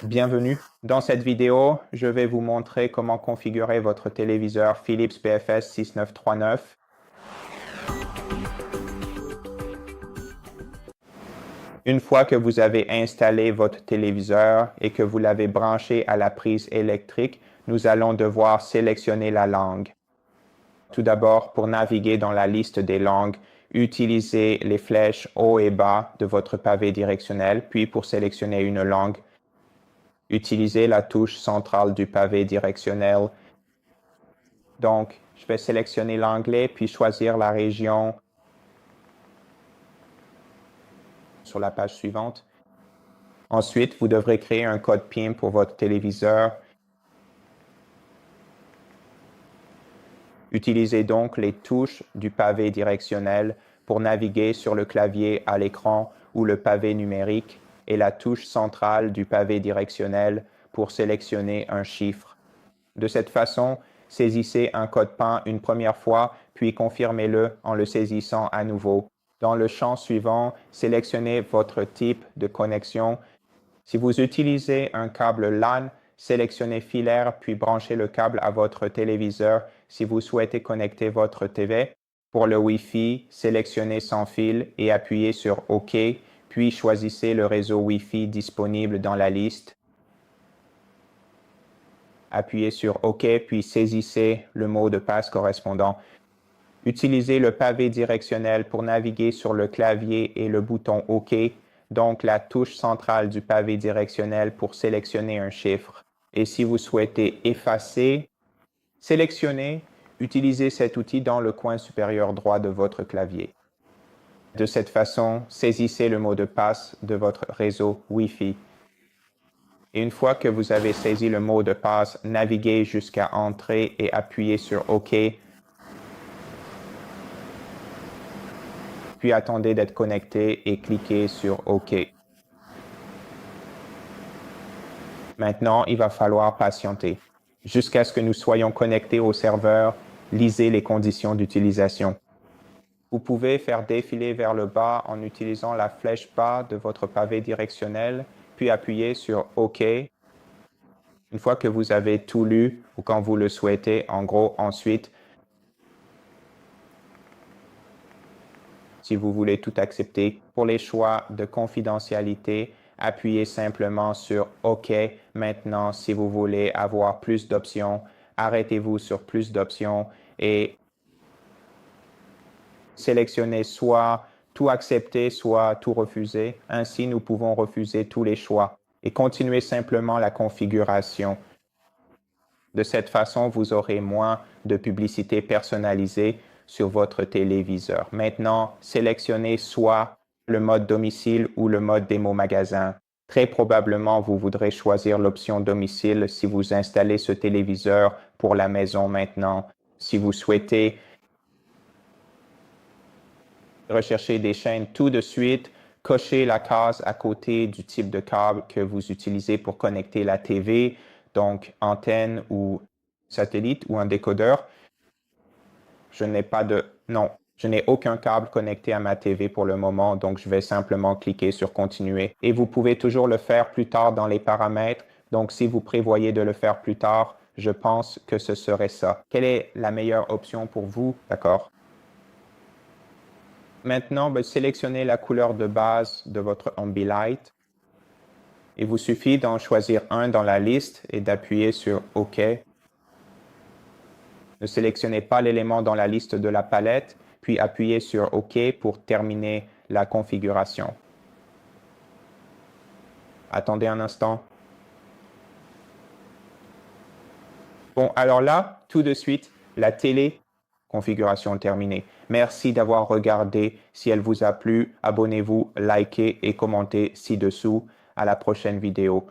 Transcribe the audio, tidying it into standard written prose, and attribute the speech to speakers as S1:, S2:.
S1: Bienvenue. Dans cette vidéo, je vais vous montrer comment configurer votre téléviseur Philips PFS 6939. Une fois que vous avez installé votre téléviseur et que vous l'avez branché à la prise électrique, nous allons devoir sélectionner la langue. Tout d'abord, pour naviguer dans la liste des langues, utilisez les flèches haut et bas de votre pavé directionnel, puis pour sélectionner une langue, utilisez la touche centrale du pavé directionnel. Donc, je vais sélectionner l'anglais puis choisir la région sur la page suivante. Ensuite, vous devrez créer un code PIN pour votre téléviseur. Utilisez donc les touches du pavé directionnel pour naviguer sur le clavier à l'écran ou le pavé numérique et la touche centrale du pavé directionnel pour sélectionner un chiffre. De cette façon, saisissez un code PIN une première fois, puis confirmez-le en le saisissant à nouveau. Dans le champ suivant, sélectionnez votre type de connexion. Si vous utilisez un câble LAN, sélectionnez filaire puis branchez le câble à votre téléviseur si vous souhaitez connecter votre TV. Pour le Wi-Fi, sélectionnez sans fil et appuyez sur OK, puis choisissez le réseau Wi-Fi disponible dans la liste. Appuyez sur OK, puis saisissez le mot de passe correspondant. Utilisez le pavé directionnel pour naviguer sur le clavier et le bouton OK, donc la touche centrale du pavé directionnel pour sélectionner un chiffre. Et si vous souhaitez effacer, sélectionnez, utilisez cet outil dans le coin supérieur droit de votre clavier. De cette façon, saisissez le mot de passe de votre réseau Wi-Fi. Et une fois que vous avez saisi le mot de passe, naviguez jusqu'à Entrée et appuyez sur OK. Puis attendez d'être connecté et cliquez sur OK. Maintenant, il va falloir patienter. Jusqu'à ce que nous soyons connectés au serveur, lisez les conditions d'utilisation. Vous pouvez faire défiler vers le bas en utilisant la flèche bas de votre pavé directionnel, puis appuyez sur OK. Une fois que vous avez tout lu, ou quand vous le souhaitez, en gros, ensuite, si vous voulez tout accepter, pour les choix de confidentialité, appuyez simplement sur OK. Maintenant, si vous voulez avoir plus d'options, arrêtez-vous sur plus d'options et sélectionnez soit tout accepter, soit tout refuser. Ainsi, nous pouvons refuser tous les choix et continuer simplement la configuration. De cette façon, vous aurez moins de publicité personnalisée sur votre téléviseur. Maintenant, sélectionnez soit le mode domicile ou le mode démo magasin. Très probablement, vous voudrez choisir l'option domicile si vous installez ce téléviseur pour la maison maintenant. Si vous souhaitez rechercher des chaînes tout de suite, cochez la case à côté du type de câble que vous utilisez pour connecter la TV, donc antenne ou satellite ou un décodeur. Je n'ai aucun câble connecté à ma TV pour le moment, donc je vais simplement cliquer sur Continuer. Et vous pouvez toujours le faire plus tard dans les paramètres. Donc, si vous prévoyez de le faire plus tard, je pense que ce serait ça. Quelle est la meilleure option pour vous? D'accord. Maintenant, sélectionnez la couleur de base de votre Ambilight. Il vous suffit d'en choisir un dans la liste et d'appuyer sur OK. Ne sélectionnez pas l'élément dans la liste de la palette, puis appuyez sur OK pour terminer la configuration. Attendez un instant. Bon, alors là, tout de suite, la télé, configuration terminée. Merci d'avoir regardé. Si elle vous a plu, abonnez-vous, likez et commentez ci-dessous. À la prochaine vidéo.